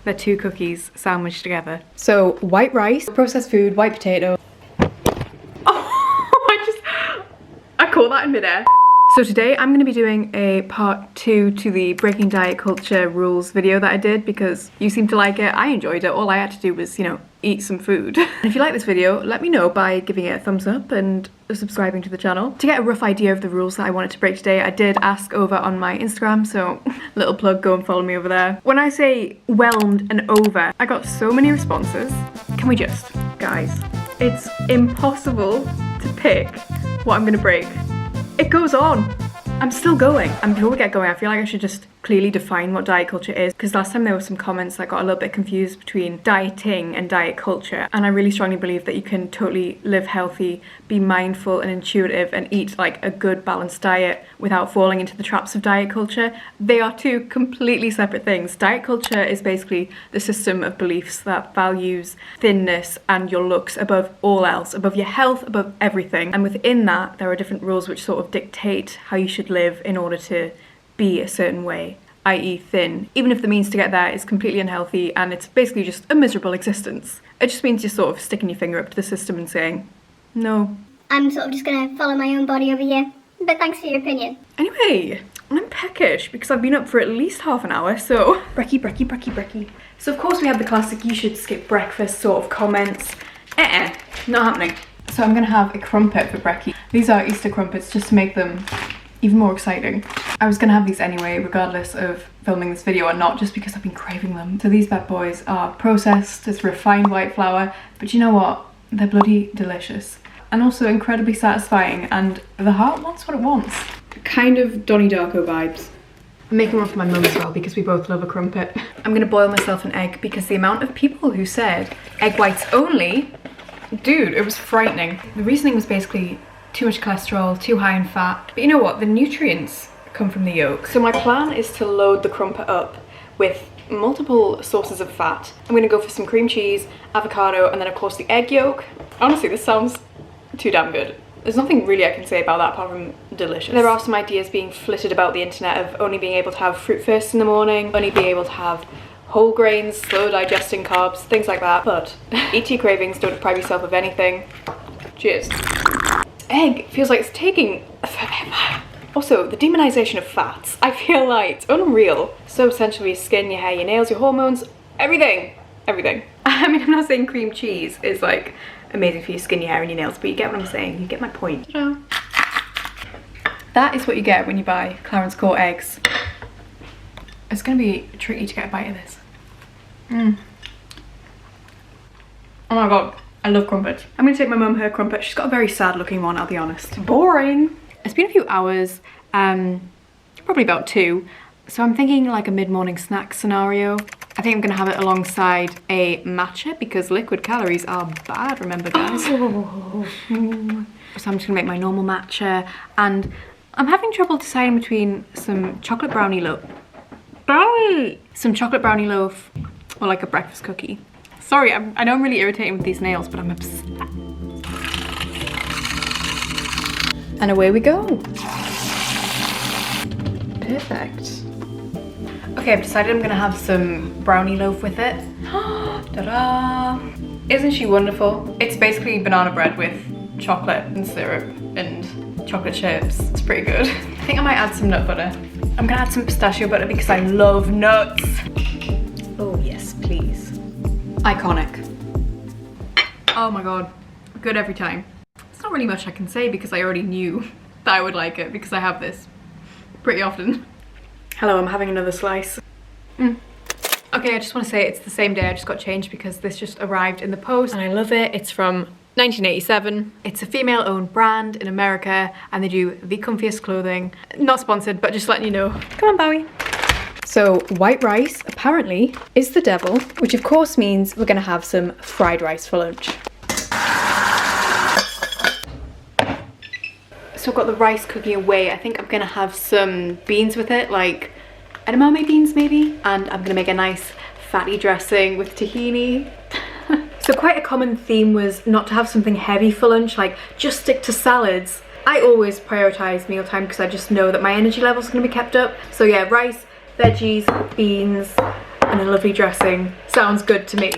They're 2 cookies sandwiched together. So white rice, processed food, white potato. Oh, I caught that in midair. So today I'm going to be doing a part 2 to the breaking diet culture rules video that I did because you seemed to like it, I enjoyed it, all I had to do was, you know, eat some food. And if you like this video, let me know by giving it a thumbs up and subscribing to the channel. To get a rough idea of the rules that I wanted to break today, I did ask over on my Instagram, so little plug, go and follow me over there. When I say whelmed and over, I got so many responses. Can we just, guys, it's impossible to pick what I'm gonna break. It goes on. I'm still going. And before we get going, I feel like I should just clearly define what diet culture is, because last time there were some comments that got a little bit confused between dieting and diet culture, and I really strongly believe that you can totally live healthy, be mindful and intuitive, and eat like a good balanced diet without falling into the traps of diet culture. They are 2 completely separate things. Diet culture is basically the system of beliefs that values thinness and your looks above all else, above your health, above everything, and within that there are different rules which sort of dictate how you should live in order to be a certain way, i.e. thin, even if the means to get there is completely unhealthy and it's basically just a miserable existence. It just means you're sort of sticking your finger up to the system and saying, no. I'm sort of just gonna follow my own body over here, but thanks for your opinion. Anyway, I'm peckish because I've been up for at least half an hour, so brekkie. So of course we have the classic you should skip breakfast sort of comments. Not happening. So I'm gonna have a crumpet for brekkie. These are Easter crumpets just to make them even more exciting. I was gonna have these anyway, regardless of filming this video or not, just because I've been craving them. So these bad boys are processed, it's refined white flour, but you know what? They're bloody delicious. And also incredibly satisfying, and the heart wants what it wants. Kind of Donnie Darko vibes. I'm making one for my mum as well because we both love a crumpet. I'm gonna boil myself an egg because the amount of people who said egg whites only, dude, it was frightening. The reasoning was basically too much cholesterol, too high in fat. But you know what? The nutrients come from the yolk. So my plan is to load the crumpet up with multiple sources of fat. I'm gonna go for some cream cheese, avocado, and then of course the egg yolk. Honestly, this sounds too damn good. There's nothing really I can say about that apart from delicious. There are some ideas being flitted about the internet of only being able to have fruit first in the morning, only being able to have whole grains, slow digesting carbs, things like that. But eat your cravings, don't deprive yourself of anything. Cheers. Egg feels like it's taking forever. Also, the demonization of fats, I feel like it's unreal. So essentially your skin, your hair, your nails, your hormones, everything. I mean, I'm not saying cream cheese is like amazing for your skin, your hair and your nails, but you get what I'm saying, you get my point. Ta-da. That is what you get when you buy Clarence Court eggs. It's gonna be tricky to get a bite of this. Oh my god. I love crumpets. I'm gonna take my mum her crumpet. She's got a very sad looking one, I'll be honest. Boring. It's been a few hours, probably about 2. So I'm thinking like a mid-morning snack scenario. I think I'm gonna have it alongside a matcha because liquid calories are bad, remember guys? So I'm just gonna make my normal matcha, and I'm having trouble deciding between some chocolate brownie loaf. Some chocolate brownie loaf or like a breakfast cookie. Sorry, I know I'm really irritating with these nails, but I'm obsessed. And away we go. Perfect. Okay, I've decided I'm gonna have some brownie loaf with it. Ta-da! Isn't she wonderful? It's basically banana bread with chocolate and syrup and chocolate chips. It's pretty good. I think I might add some nut butter. I'm gonna add some pistachio butter because I love nuts. Oh yes, please. Iconic. Oh my god, good every time. It's not really much I can say because I already knew that I would like it because I have this pretty often. Hello, I'm having another slice. Okay, I just want to say it's the same day I just got changed because this just arrived in the post and I love it. It's from 1987. It's a female-owned brand in America and they do the comfiest clothing. Not sponsored, but just letting you know. Come on, Bowie. So white rice apparently is the devil, which of course means we're gonna have some fried rice for lunch. So I've got the rice cooking away. I think I'm gonna have some beans with it, like edamame beans maybe, and I'm gonna make a nice fatty dressing with tahini. So quite a common theme was not to have something heavy for lunch, like just stick to salads. I always prioritize mealtime because I just know that my energy levels are gonna be kept up. So yeah, rice, veggies, beans, and a lovely dressing sounds good to me.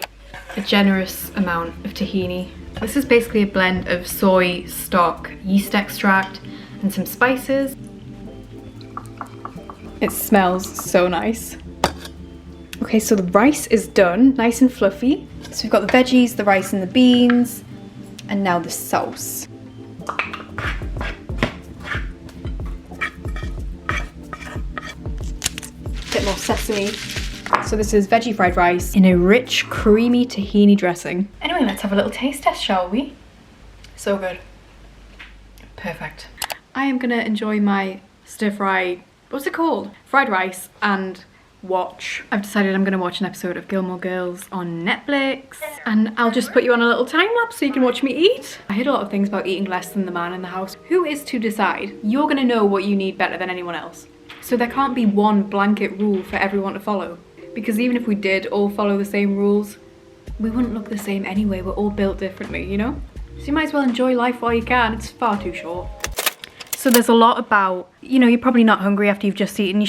A generous amount of tahini. This is basically a blend of soy stock, yeast extract, and some spices. It smells so nice. Okay, so the rice is done, nice and fluffy. So we've got the veggies, the rice and the beans, and now the sauce. Bit more sesame. So this is veggie fried rice in a rich, creamy tahini dressing. Anyway, let's have a little taste test, shall we? So good. Perfect. I am gonna enjoy my stir fry, what's it called? Fried rice and watch. I've decided I'm gonna watch an episode of Gilmore Girls on Netflix, and I'll just put you on a little time lapse so you can watch me eat. I heard a lot of things about eating less than the man in the house. Who is to decide? You're gonna know what you need better than anyone else. So there can't be one blanket rule for everyone to follow. Because even if we did all follow the same rules, we wouldn't look the same anyway. We're all built differently, you know? So you might as well enjoy life while you can. It's far too short. So there's a lot about, you know, you're probably not hungry after you've just eaten. You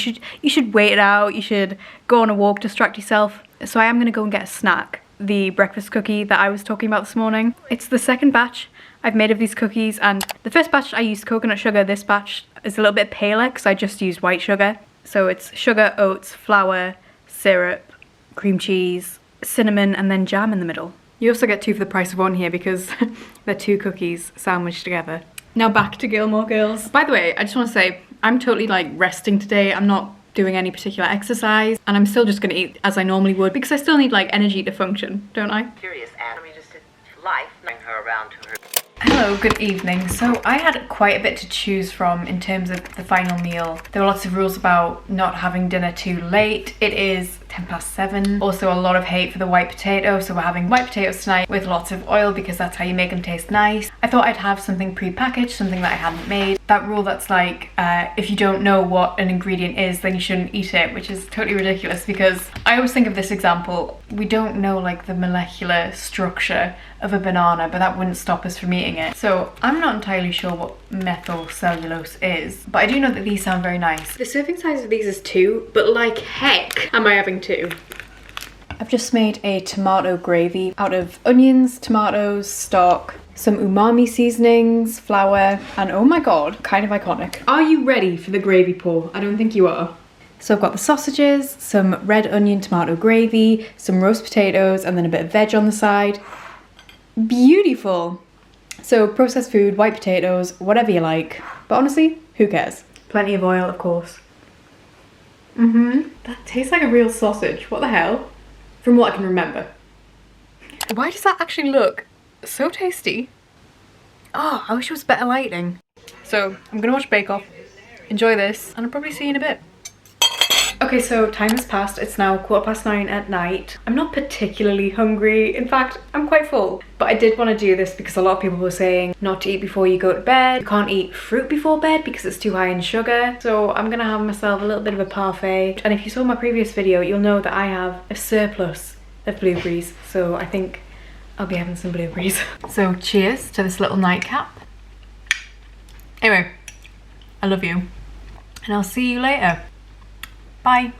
should wait it out. You should go on a walk, distract yourself. So I am gonna go and get a snack. The breakfast cookie that I was talking about this morning. It's the second batch I've made of these cookies, and the first batch I used coconut sugar. This batch is a little bit paler because I just used white sugar. So it's sugar, oats, flour, syrup, cream cheese, cinnamon, and then jam in the middle. You also get two for the price of one here because they're 2 cookies sandwiched together. Now back to Gilmore Girls. By the way, I just want to say, I'm totally like resting today. I'm not doing any particular exercise, and I'm still just gonna eat as I normally would because I still need like energy to function, don't I? Curious, Adam, you just did life, bring her around to her. Hello, good evening. So I had quite a bit to choose from in terms of the final meal. There were lots of rules about not having dinner too late. It is 7:10. Also a lot of hate for the white potato, so we're having white potatoes tonight with lots of oil because that's how you make them taste nice. I thought I'd have something pre-packaged, something that I hadn't made. That rule that's like, if you don't know what an ingredient is, then you shouldn't eat it, which is totally ridiculous because I always think of this example. We don't know like the molecular structure of a banana, but that wouldn't stop us from eating it. So I'm not entirely sure what methyl cellulose is, but I do know that these sound very nice. The serving size of these is 2, but like heck am I having 2. I've just made a tomato gravy out of onions, tomatoes, stock, some umami seasonings, flour, and oh my god, kind of iconic. Are you ready for the gravy pour? I don't think you are. So I've got the sausages, some red onion tomato gravy, some roast potatoes, and then a bit of veg on the side. Beautiful. So processed food, white potatoes, whatever you like. But honestly, who cares? Plenty of oil, of course. That tastes like a real sausage. What the hell? From what I can remember. Why does that actually look so tasty? Oh, I wish it was better lighting. So I'm gonna watch Bake Off, enjoy this, and I'll probably see you in a bit. Okay, so time has passed. It's now 9:15 at night. I'm not particularly hungry. In fact, I'm quite full. But I did want to do this because a lot of people were saying not to eat before you go to bed. You can't eat fruit before bed because it's too high in sugar. So I'm gonna have myself a little bit of a parfait. And if you saw my previous video, you'll know that I have a surplus of blueberries. So I think I'll be having some blueberries. So cheers to this little nightcap. Anyway, I love you. And I'll see you later. Bye.